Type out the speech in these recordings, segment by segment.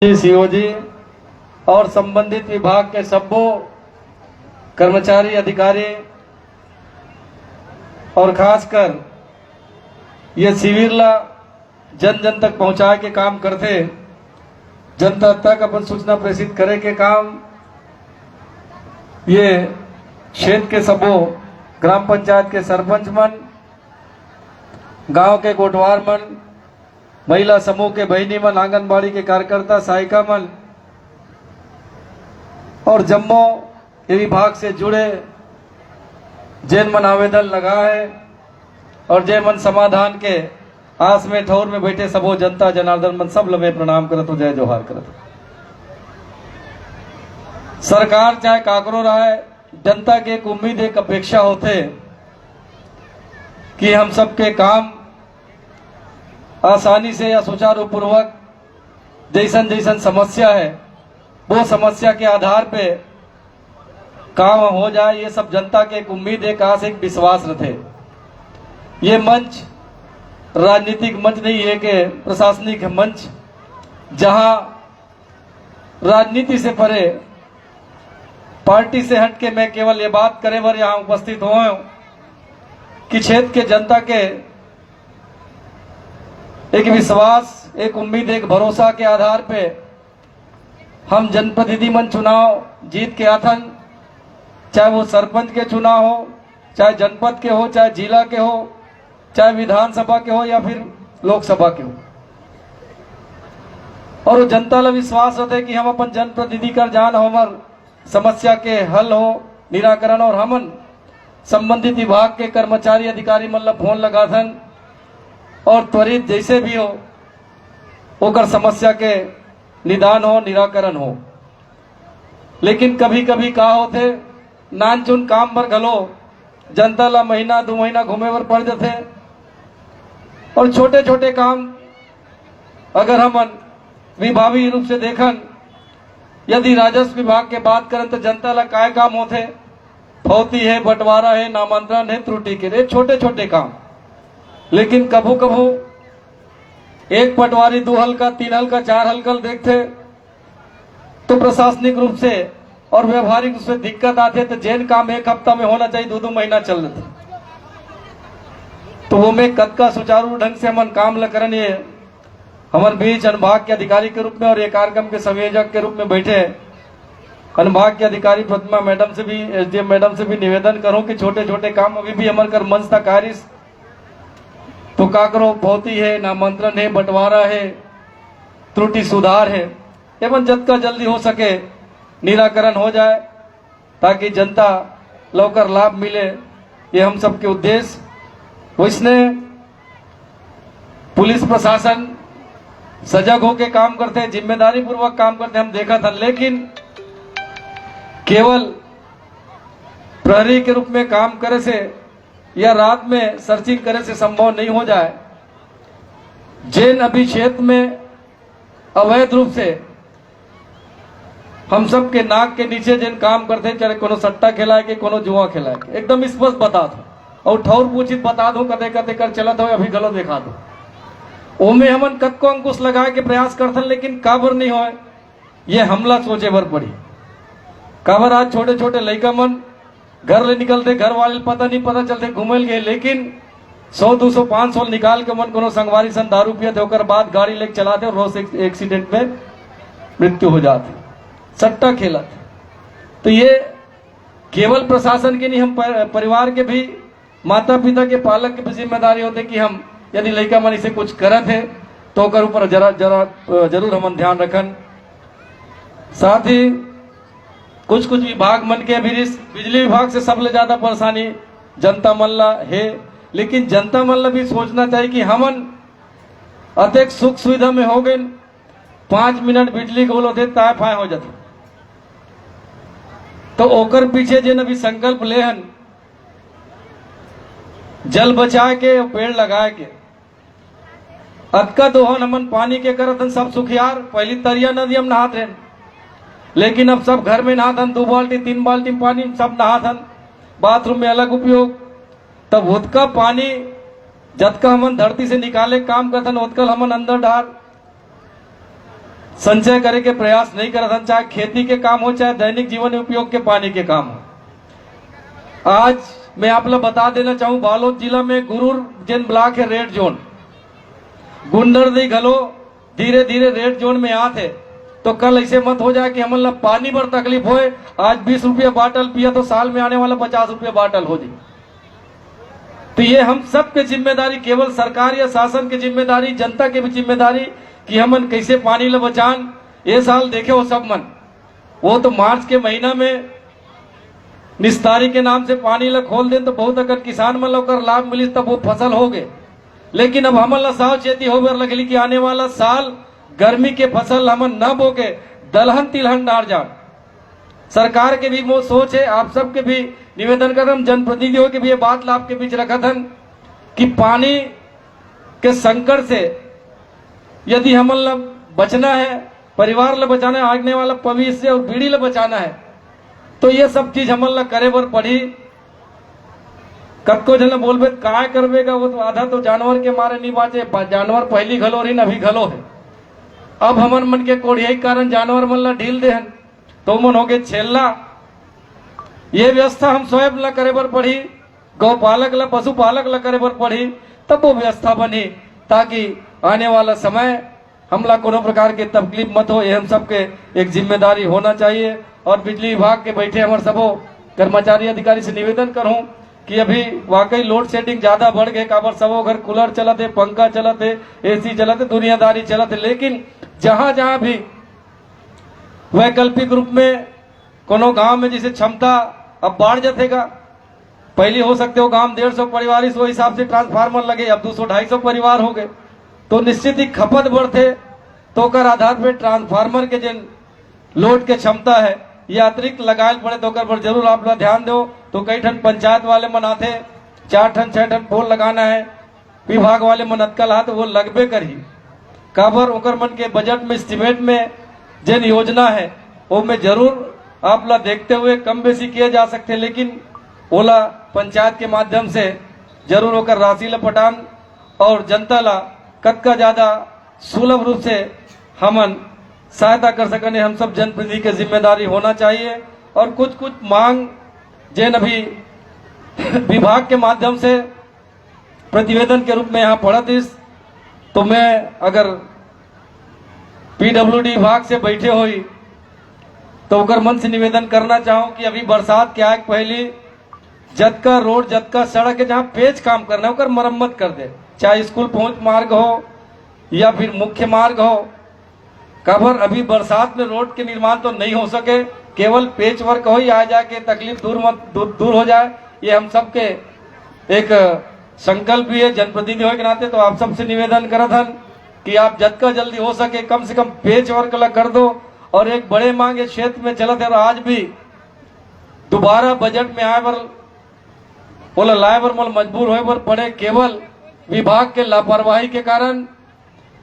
COG और संबंधित विभाग के सभ्यों कर्मचारी अधिकारी और खासकर ये शिविर ला जन जन तक पहुंचाए के काम करते, जनता तक अपन सूचना प्रेषित करे के काम ये क्षेत्र के सभ्यों ग्राम पंचायत के सरपंच मन, गांव के कोटवार मन, महिला समूह के बहिनी मन, आंगनबाड़ी के कार्यकर्ता, सहायिका मन और जम्मो के विभाग से जुड़े जैन मन आवेदन लगा है और जय मन समाधान के आस में ठौर में बैठे सबो जनता जनार्दन मन सब लवे प्रणाम करत हो, जय जोहार करत हो। सरकार चाहे काकरो रहे, जनता के एक उम्मीद एक अपेक्षा होते कि हम सबके काम आसानी से या सुचारू पूर्वक जैसन जैसन समस्या है वो समस्या के आधार पे काम हो जाए। ये सब जनता के एक उम्मीद, एक आस, एक विश्वास रहते। ये मंच राजनीतिक मंच नहीं है कि प्रशासनिक मंच, जहां राजनीति से परे पार्टी से हट के मैं केवल ये बात करे बर यहाँ उपस्थित हुआ हूं कि क्षेत्र के जनता के एक विश्वास, एक उम्मीद, एक भरोसा के आधार पे हम जनप्रतिनिधि मन चुनाव जीत के आथन, चाहे वो सरपंच के चुनाव हो, चाहे जनपद के हो, चाहे जिला के हो, चाहे विधानसभा के हो या फिर लोकसभा के हो। और वो जनता ला विश्वास होता है कि हम अपन जनप्रतिनिधि कर जान हमार समस्या के हल हो, निराकरण, और हमन संबंधित विभाग के कर्मचारी अधिकारी मन ला फोन लगाथन और त्वरित जैसे भी हो ओकर समस्या के निदान हो, निराकरण हो। लेकिन कभी कभी का होते नानचुन काम पर घलो जनता ला महीना दो महीना घूमे पर पड़ जाते और छोटे छोटे काम अगर हम विभागीय रूप से देखन, यदि राजस्व विभाग के बात करें तो जनता ला काय काम होते, फौती है, बंटवारा है, नामांतरण है, त्रुटि के छोटे छोटे काम। लेकिन कभू कभू एक पटवारी 2 हल्का, 3 हल्का, 4 हल्का देखते तो प्रशासनिक रूप से और व्यवहारिक रूप से दिक्कत आते, तो जैन काम 1 हफ्ता में होना चाहिए 2-2 महीना चल रहे। तो वो में कद का सुचारू ढंग से हम काम ल करन, ये हमारे बीच अनुभाग के अधिकारी के रूप में और ये कार्यक्रम के संयोजक के रूप में बैठे अनुभाग के अधिकारी प्रतिमा मैडम से भी, एसडीएम मैडम से भी निवेदन करूं कि छोटे छोटे काम अभी भी हमारे कर मंच तक कार्य तो काकरो भौती है, नामांतरण है, बंटवारा है, त्रुटि सुधार है, एवं जल्द का जल्दी हो सके निराकरण हो जाए ताकि जनता लौकर लाभ मिले। ये हम सबके उद्देश्य। इसने पुलिस प्रशासन सजग होकर काम करते हैं, जिम्मेदारी पूर्वक काम करते हम देखा था। लेकिन केवल प्रहरी के रूप में काम करे से या रात में सर्चिंग करे से संभव नहीं हो जाए। जैन अभी क्षेत्र में अवैध रूप से हम सब के नाक के नीचे जैन काम करते, चाहे कोनो सट्टा खेलाए के, कोनो जुआ खेलाए के, एकदम स्पष्ट बता दो और ठौर पूछित बता दो, कदे कदे कर चलत हो अभी गलत दिखा दो। ओमे हमन कद को अंकुश लगाए के प्रयास करथन, लेकिन काबर नहीं होए ये हमला सोचे बर पड़ी। काबर आज छोटे छोटे लड़का मन घर ले निकलते, घर वाले पता नहीं पता चलते घूमल गए, लेकिन 100-200 500 निकाल के मन कोनो संगवारी सन दारू पियते, होकर बाद गाड़ी लेके चलाते और रोज एक्सीडेंट में मृत्यु हो जाती, सट्टा खेलते। तो ये केवल प्रशासन के नहीं, हम परिवार के भी, माता पिता के, पालक की भी जिम्मेदारी होती कि हम यदि लड़का मन इसे कुछ करत है तो ओकर ऊपर जरूर हम ध्यान रखन। साथ ही कुछ विभाग मन के भी, बिजली विभाग से सबले ज्यादा परेशानी जनता मन ला है। लेकिन जनता मन ला भी सोचना चाहिए कि हमन अत्यधिक सुख सुविधा में हो गए, 5 मिनट बिजली गोल होते ताय फाय हो जाते, तो ओकर पीछे जिन अभी संकल्प ले हन जल बचाए के, पेड़ लगाए के, अतका दोहन हमन पानी के करत सब सुखियार। पहली तरिया नदी हम नहात रहे, लेकिन अब सब घर में नहाथन, 2 बाल्टी 3 बाल्टी पानी सब नहाथन, बाथरूम में अलग उपयोग। तब उतका पानी जतका हमन धरती से निकाले काम करथन, उतकल हमन अंदर डाल संचय करे के प्रयास नहीं करत हन, चाहे खेती के काम हो चाहे दैनिक जीवन में उपयोग के पानी के काम हो। आज मैं आप लोग बता देना चाहूँ, बालोद जिला में गुरूर जिन ब्लॉक है रेड जोन, गुंडरदी घलो धीरे धीरे रेड जोन में आते, तो कल ऐसे मत हो जाए कि हम लोग पानी पर तकलीफ होए, आज 20 रुपये बाटल पिया तो साल में आने वाला 50 रुपये बाटल हो जाए। तो ये हम सब के जिम्मेदारी, केवल सरकार या शासन की जिम्मेदारी, जनता की भी जिम्मेदारी कि हमन कैसे पानी ल बचान। ये साल देखे हो सब मन, वो तो मार्च के महीना में निस्तारी के नाम से पानी ल खोल दें तो बहुत अगर किसान मन लोग लाभ मिली तब वो फसल हो गए। लेकिन अब हमन ला सावचेती होकर लगली कि आने वाला साल गर्मी के फसल हमन न बोके दलहन तिलहन डार जान। सरकार के भी वो सोच है, आप सबके भी निवेदन कर, हम जनप्रतिनिधियों के भी ये बात ला आपके बीच रखा था कि पानी के संकट से यदि हमन ला बचना है, परिवार ला बचाना है, आगने वाला भविष्य और पीढ़ी ला बचाना है, तो ये सब चीज हमन ला करे बर पड़ी। कतको जन बोलबे काय करबेगा, वो तो आधा तो जानवर के मारे नहीं बाचे, जानवर पहली घलो रही अभी घलो है। अब हमन मन के कोढ़िया कारण जानवर मन ला ढील दे हन, तो मन हो गए छेल्ला। ये व्यवस्था हम स्वयं ला करे बर पड़ी, गौपालक ला पशुपालक ला करे बर पड़ी, तब वो व्यवस्था बनी ताकि आने वाला समय हमला कोनो प्रकार के तकलीफ मत हो। ये हम सबके एक जिम्मेदारी होना चाहिए। और बिजली विभाग के बैठे हमारे सबो कर्मचारी अधिकारी से निवेदन करूं कि अभी वाकई लोड शेडिंग ज्यादा बढ़ गए, काबर सबो घर कूलर चलत है, पंखा चलत है, एसी चलत है, दुनियादारी चलत है। लेकिन जहां जहां भी वैकल्पिक रूप में कोनो गांव में जैसे क्षमता अब बढ़ जातेगा, पहले हो सकते हो गांव 150 परिवार, इस हिसाब से ट्रांसफार्मर लगे, अब 200-250 परिवार हो गए, तो निश्चित ही खपत बढ़ते, तो कर आधार पे ट्रांसफार्मर के जिन लोड के क्षमता है या अतिरिक्त लगाए पड़े तो कर पर जरूर आप लोग ध्यान दो। तो कई ठन पंचायत वाले मन आते 4 ठन 6 ठन पोल लगाना है, विभाग वाले मन अतकल हाथ वो लगबे करी, काबर ओकर मन के बजट में एस्टिमेट में जिन योजना है वो में जरूर आप लोग देखते हुए कम बेसी किए जा सकते, लेकिन ओला पंचायत के माध्यम से जरूर होकर राशि ला पटान और जनता ला कतका ज्यादा सुलभ रूप से हमन सहायता कर सकने, हम सब जनप्रतिनिधि की जिम्मेदारी होना चाहिए। और कुछ कुछ मांग जिन अभी विभाग के माध्यम से प्रतिवेदन के रूप में यहाँ पढ़त इस, तो मैं अगर पीडब्ल्यूडी विभाग से बैठे हुई तो उकर मन से निवेदन करना चाहूँ कि अभी बरसात के आग पहले जतका रोड जतका सड़क है जहाँ पेच काम करना है उकर मरम्मत कर दे, चाहे स्कूल पहुंच मार्ग हो या फिर मुख्य मार्ग हो। काबर अभी बरसात में रोड के निर्माण तो नहीं हो सके, केवल पेच वर्क हो ही आ जाके तकलीफ दूर हो जाए। ये हम सबके एक संकल्प भी है जनप्रतिनिधियों के नाते। तो आप सबसे निवेदन करत हन कि आप जतका जल्दी हो सके कम से कम पेच वर्क ला कर दो। और एक बड़े मांग इस क्षेत्र में चलत है और आज भी दोबारा बजट में आए बर बोला लाए बर मोल मजबूर होए बर पड़े, केवल विभाग के लापरवाही के कारण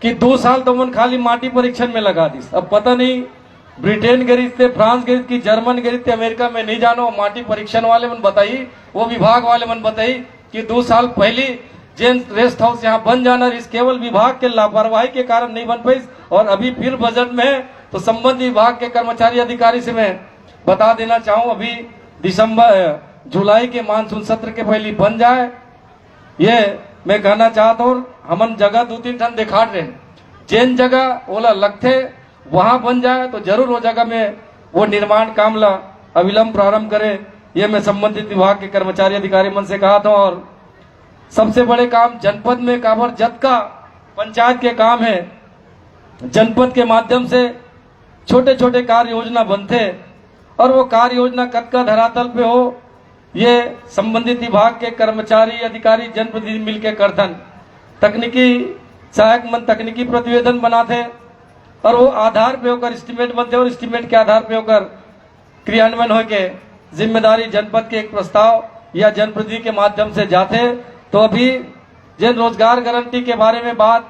कि 2 साल तो मन खाली माटी परीक्षण में लगा दी। अब पता नहीं ब्रिटेन गई थे, फ्रांस गई थी, जर्मन गई थी, अमेरिका में नहीं जानो, माटी परीक्षण वाले मन बताई, वो विभाग वाले मन बताई कि 2 साल पहले जेन रेस्ट हाउस यहाँ बन जाना, इस केवल विभाग के लापरवाही के कारण नहीं बन पाई। और अभी फिर बजट में तो संबंधित विभाग के कर्मचारी अधिकारी से मैं बता देना चाहूँ अभी जुलाई के मानसून सत्र के पहले बन जाए, ये मैं कहना चाहता हूँ। हमन जगह 2-3 ठन दिखा रहे, जिन जगह ओला लगते वहां बन जाए तो जरूर वो जगह में वो निर्माण काम ला अविलंब प्रारंभ करे, ये मैं संबंधित विभाग के कर्मचारी अधिकारी मन से कहा था। और सबसे बड़े काम जनपद में काबर जतका पंचायत के काम है, जनपद के माध्यम से छोटे छोटे कार्य योजना बनते और वो कार्य योजना कतका धरातल पे हो, ये संबंधित विभाग के कर्मचारी अधिकारी जनप्रतिनिधि मिलकर करथन। तकनीकी सहायक मन तकनीकी प्रतिवेदन बनाते और वो आधार पे होकर एस्टिमेट बनते और एस्टिमेट के आधार पे होकर क्रियान्वयन हो के जिम्मेदारी जनपद के एक प्रस्ताव या जनप्रतिनिधि के माध्यम से जाते। तो अभी जन रोजगार गारंटी के बारे में बात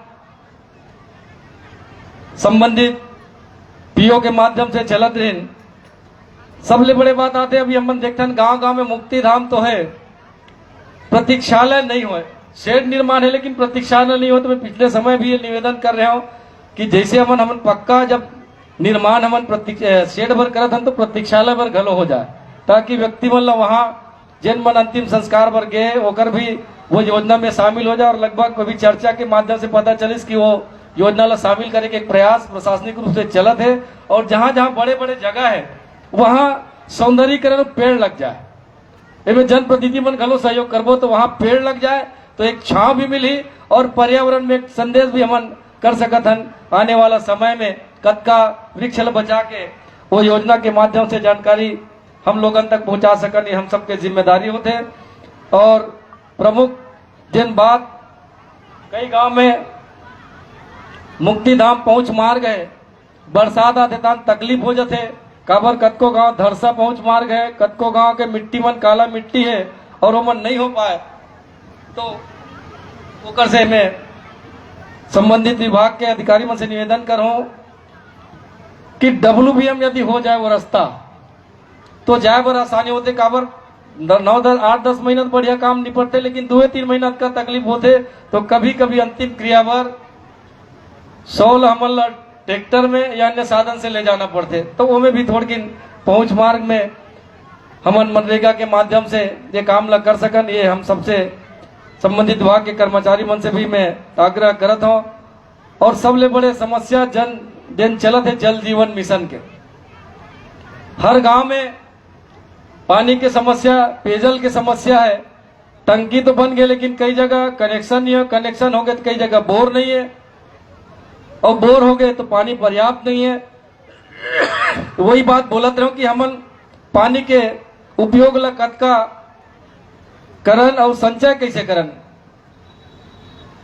संबंधित पीओ के माध्यम से चलत रही, सबले बड़े बात आते अभी हम देखते गांव गांव में मुक्ति धाम तो है, प्रतीक्षालय नहीं हो, शेड निर्माण है लेकिन प्रतीक्षालय नहीं हो। तो मैं पिछले समय भी ये निवेदन कर रहा हूँ कि जैसे हमन हमन पक्का जब निर्माण हमन शेड भर करत हन तो प्रतीक्षालय भर घलो हो जाए, ताकि व्यक्ति मन ला वहाँ जिन मन अंतिम संस्कार पर गए होकर भी वो योजना में शामिल हो जाए। और लगभग अभी चर्चा के माध्यम से पता चलिस कि वो योजना ला शामिल करे के एक प्रयास प्रशासनिक रूप से चलत है। और जहाँ जहाँ बड़े बड़े जगह है वहाँ सौंदर्यीकरण पेड़ लग जाए, इनमें जनप्रतिनिधि मन घलो सहयोग करबो तो वहाँ पेड़ लग जाए तो एक छांव भी मिली और पर्यावरण में एक संदेश भी हमन कर सकत हन। आने वाला समय में कतका वृक्ष बचा के वो योजना के माध्यम से जानकारी हम लोगन तक पहुंचा सकन, ये हम सबके जिम्मेदारी होते। और प्रमुख जिन बात कई गांव में मुक्तिधाम पहुंच मार गए, बरसात आते तान तकलीफ हो जाते, काबर कतको गांव धरसा पहुंच मार गए, कतको गांव के मिट्टी मन काला मिट्टी है और वो मन नहीं हो पाए, तो ओकर से मैं संबंधित विभाग के अधिकारी मन से निवेदन करूं कि WBM यदि हो जाए वो रास्ता तो जाए बर आसानी होते। काबर 9-10-8-10 महीना बढ़िया काम निपटते, लेकिन 2-3 महीना का तकलीफ होते तो कभी कभी अंतिम क्रिया बर 100 हमन ट्रैक्टर में या अन्य साधन से ले जाना पड़ते, तो वो में भी थोड़ी पहुंच मार्ग में हमन मनरेगा के माध्यम से ये काम ला कर सकन। ये हम सबसे संबंधित विभाग के कर्मचारी मन से भी मैं आग्रह करत हूँ। और सबले बड़े समस्या जन चलत है जल जीवन मिशन के। हर गांव में पानी की समस्या, पेयजल की समस्या है। टंकी तो बन गए लेकिन कई जगह कनेक्शन नहीं है, कनेक्शन हो गए तो कई जगह बोर नहीं है, और बोर हो गए तो पानी पर्याप्त नहीं है। तो वही बात बोलत रहो कि हमन पानी के उपयोग ला कतका करन और संचय कैसे करन।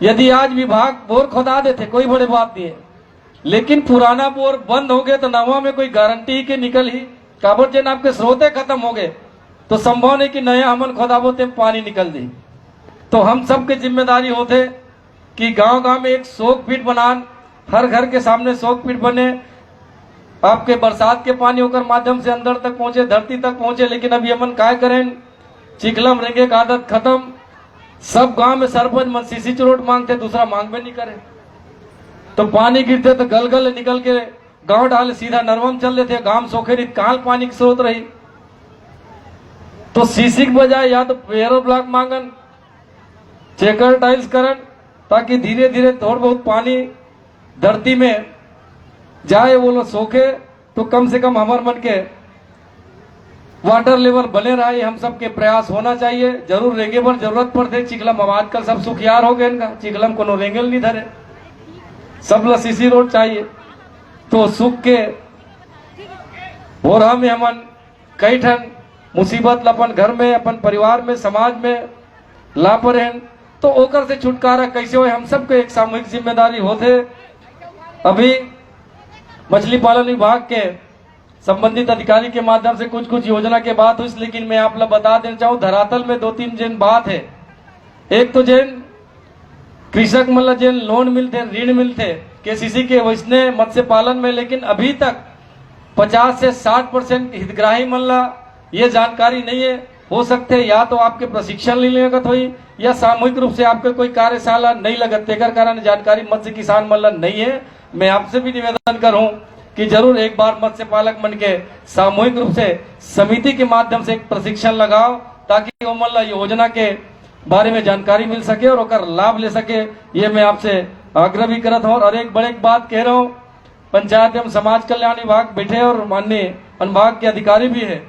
यदि आज विभाग बोर खोदा देते कोई बड़े बात नहीं है, लेकिन पुराना बोर बंद हो गए तो नवा में कोई गारंटी के निकल ही, काबर जन आपके स्रोते खत्म हो गए तो संभव नहीं कि नया हमन खोदाबो ते पानी निकल दी। तो हम सबके जिम्मेदारी होते कि गांव गांव में एक शोक पीठ बनान, हर घर के सामने शोक पीठ बने, आपके बरसात के पानी होकर माध्यम से अंदर तक पहुंचे, धरती तक पहुंचे। लेकिन अभी हमन काय करें, चिखलम रेंगे का आदत खत्म। सब गांव में सरपंच मन सीसी चरोट मांगते, दूसरा मांग में नहीं करे, तो पानी गिरते तो गल गल निकल के गांव डाले सीधा नरवम चल देते, गांव सोखे नहीं, कहां पानी की स्रोत रही। तो सीसी के बजाय या तो पेरो ब्लॉक मांगन, चेकर टाइल्स करन, ताकि धीरे धीरे थोड़ा बहुत पानी धरती में जाए, वो लोग सोखे तो कम से कम हमार मन के वाटर लेवल बने रहा। हम सबके प्रयास होना चाहिए। जरूर रेंगे पर जरूरत पड़ते, चिखलम अब आजकल सब सुखियार हो गए इनका, चिखलम को रेंगल नहीं धरे, सब ला सीसी रोड चाहिए। तो सुख के बोरा में हमन कई ठन मुसीबत अपन घर में, अपन परिवार में, समाज में ला परे, तो ओकर से छुटकारा कैसे हो, हम सबके एक सामूहिक जिम्मेदारी होते। अभी मछली पालन विभाग के संबंधित अधिकारी के माध्यम से कुछ कुछ योजना के बात हुई, लेकिन मैं आप लोग बता देना चाहूँ धरातल में 2-3 जिन बात है। एक तो जिन कृषक मतलब जिन लोन मिलते, ऋण मिलते KCC के वैसने मत्स्य पालन में, लेकिन अभी तक 50 से 60% हितग्राही मल्ला ये जानकारी नहीं है। हो सकते या तो आपके प्रशिक्षण लेने लगत हुई या सामूहिक रूप से आपके कोई कार्यशाला नहीं लगत, तेकर कारण जानकारी मत्स्य किसान मल्ला नहीं है। मैं आपसे भी निवेदन करूं कि जरूर एक बार मत्स्य पालक मन के सामूहिक रूप से समिति के माध्यम से एक प्रशिक्षण लगाओ, ताकि वो मल्ला योजना के बारे में जानकारी मिल सके और ओकर लाभ ले सके। ये मैं आपसे आग्रह भी करत हूँ। और एक बड़े बात कह रहा हूँ, पंचायत एवं समाज कल्याण विभाग बैठे और माननीय अनुभाग के अधिकारी भी है।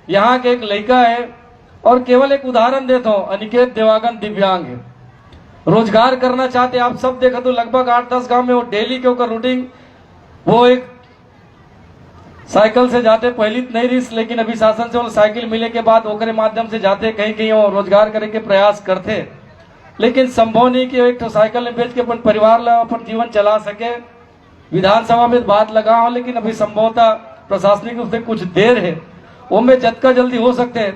यहाँ के एक लड़का है और केवल एक उदाहरण देता हूँ, अनिकेत देवागन दिव्यांग है, रोजगार करना चाहते। आप सब देखो तो लगभग 8-10 गांव में वो डेली के ओकर रूटीन, वो एक साइकिल से जाते, पहली नहीं रिस, लेकिन अभी शासन से वो साइकिल मिले के बाद ओकरे माध्यम से जाते, कहीं कहीं वो रोजगार करे के प्रयास करते, लेकिन संभव नहीं कि एक तो साइकिल बेच के अपन परिवार ला अपन जीवन चला सके। विधानसभा में बात लगा हो, लेकिन अभी संभवतः प्रशासनिक रूप से कुछ देर है, वो में जतका जल्दी हो सकते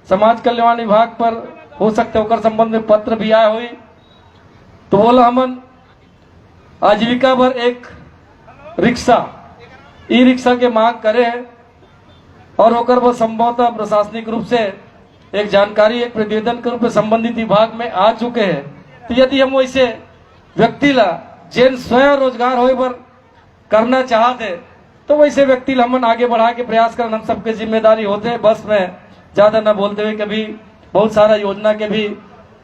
समाज कल्याण विभाग पर हो सकते होकर संबंध में पत्र भी आए हुई। तो बोला हमन आजीविका पर एक रिक्शा, ई रिक्शा के मांग करे है और होकर वो संभवतः प्रशासनिक रूप से एक जानकारी, एक प्रतिवेदन के रूप में संबंधित विभाग में आ चुके हैं। तो यदि हम वैसे व्यक्ति ला जिन स्वयं रोजगार होए पर करना चाहते तो वैसे व्यक्ति ला हमन आगे बढ़ा के प्रयास करना हम सबके जिम्मेदारी होते हैं। बस में ज्यादा न बोलते हुए, कभी बहुत सारा योजना के भी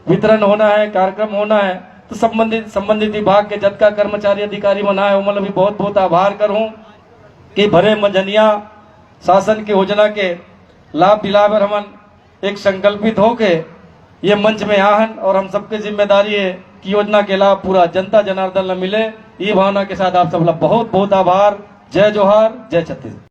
वितरण होना है, कार्यक्रम होना है, तो संबंधित विभाग के जतका कर्मचारी अधिकारी बना है उमल भी बहुत बहुत आभार करूं कि भरे मंजनिया शासन की योजना के लाभ दिलावर हमन एक संकल्पित होके ये मंच में आहन और हम सबके जिम्मेदारी है कि योजना के लाभ पूरा जनता जनार्दन न मिले। ये भावना के साथ आप सब बहुत बहुत आभार। जय जोहार, जय छत्तीसगढ़।